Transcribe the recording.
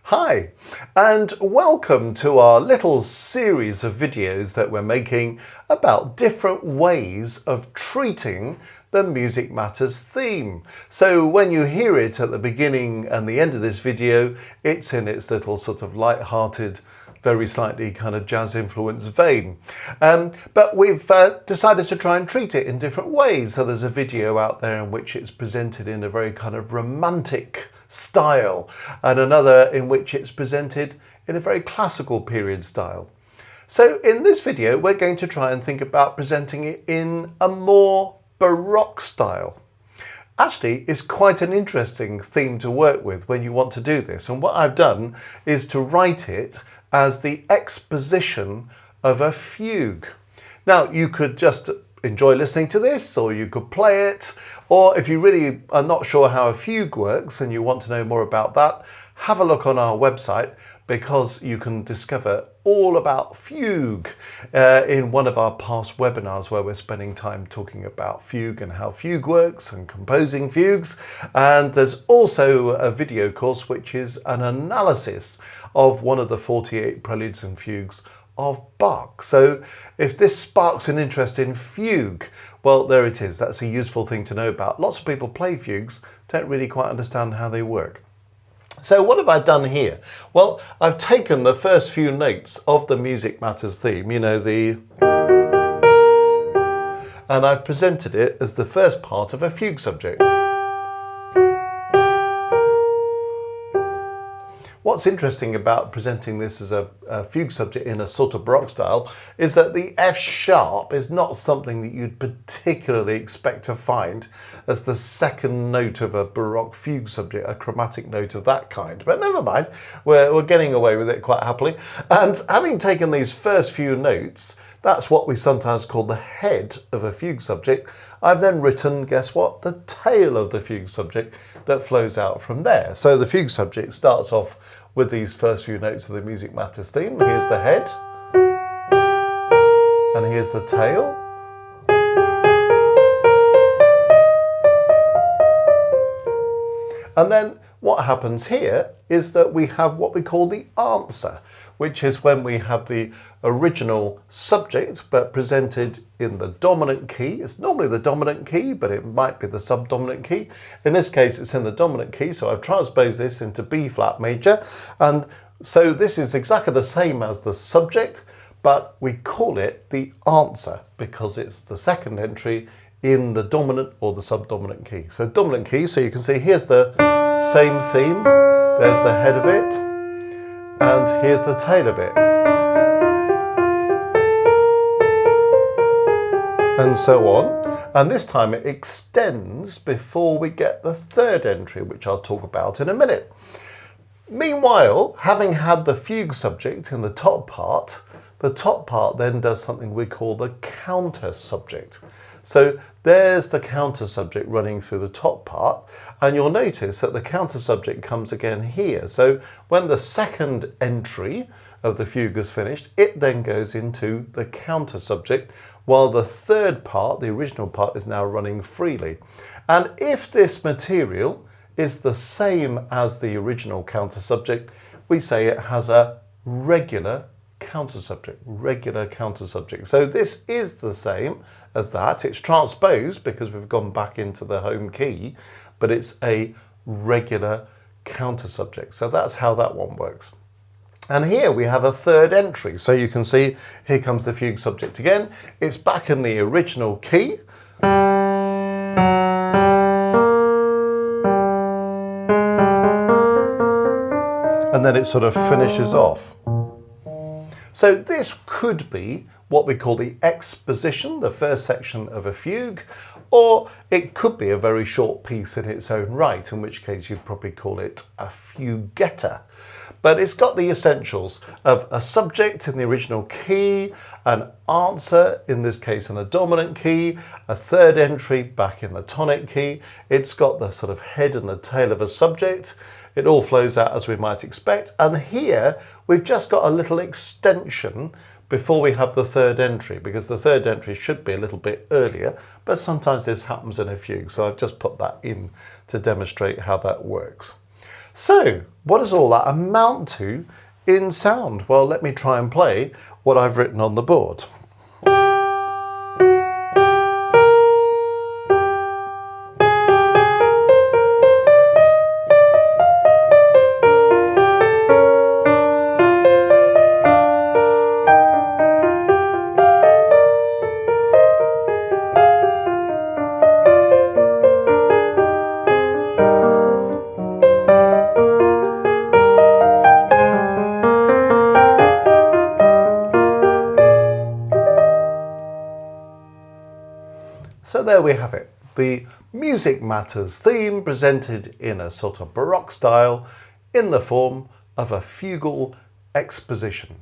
Hi, and welcome to our little series of videos that we're making about different ways of treating the Music Matters theme. So when you hear it at the beginning and the end of this video, it's in its little sort of light-hearted, very slightly kind of jazz influenced vein. But we've decided to try and treat it in different ways. So there's a video out there in which it's presented in a very kind of romantic style, and another in which it's presented in a very classical period style. So in this video, we're going to try and think about presenting it in a more Baroque style. Actually, it's quite an interesting theme to work with when you want to do this. And what I've done is to write it as the exposition of a fugue. Now, you could just enjoy listening to this, or you could play it, or if you really are not sure how a fugue works and you want to know more about that, have a look on our website, because you can discover all about fugue in one of our past webinars where we're spending time talking about fugue and how fugue works and composing fugues. And there's also a video course which is an analysis of one of the 48 preludes and fugues of Bach. So if this sparks an interest in fugue, well, there it is. That's a useful thing to know about. Lots of people play fugues, don't really quite understand how they work. So what have I done here? Well, I've taken the first few notes of the Music Matters theme, you know, and I've presented it as the first part of a fugue subject. What's interesting about presenting this as a fugue subject in a sort of Baroque style is that the F sharp is not something that you'd particularly expect to find as the second note of a Baroque fugue subject, a chromatic note of that kind. But never mind, we're getting away with it quite happily. And having taken these first few notes, that's what we sometimes call the head of a fugue subject. I've then written, guess what, the tail of the fugue subject that flows out from there. So the fugue subject starts off with these first few notes of the Music Matters theme. Here's the head, and here's the tail. And then what happens here is that we have what we call the answer, which is when we have the original subject but presented in the dominant key. It's normally the dominant key, but it might be the subdominant key. In this case, it's in the dominant key, so I've transposed this into B flat major. And so this is exactly the same as the subject, but we call it the answer because it's the second entry in the dominant or the subdominant key. So dominant key, so you can see here's the same theme, there's the head of it, and here's the tail of it. And so on. And this time it extends before we get the third entry, which I'll talk about in a minute. Meanwhile, having had the fugue subject in the top part then does something we call the countersubject. So there's the countersubject running through the top part, and you'll notice that the countersubject comes again here. So when the second entry of the fugue is finished, it then goes into the countersubject, while the third part, the original part, is now running freely. And if this material is the same as the original countersubject, we say it has a regular countersubject. So this is the same as that. It's transposed because we've gone back into the home key, but it's a regular countersubject. So that's how that one works. And here we have a third entry. So you can see here comes the fugue subject again. It's back in the original key. And then it sort of finishes off. So this could be what we call the exposition, the first section of a fugue, or it could be a very short piece in its own right, in which case you'd probably call it a fuguetta. But it's got the essentials of a subject in the original key, an answer, in this case in a dominant key, a third entry back in the tonic key. It's got the sort of head and the tail of a subject. It all flows out as we might expect. And here we've just got a little extension before we have the third entry, because the third entry should be a little bit earlier, but sometimes this happens in a fugue. So I've just put that in to demonstrate how that works. So what does all that amount to in sound? Well, let me try and play what I've written on the board. So there we have it, the Music Matters theme presented in a sort of Baroque style in the form of a fugal exposition.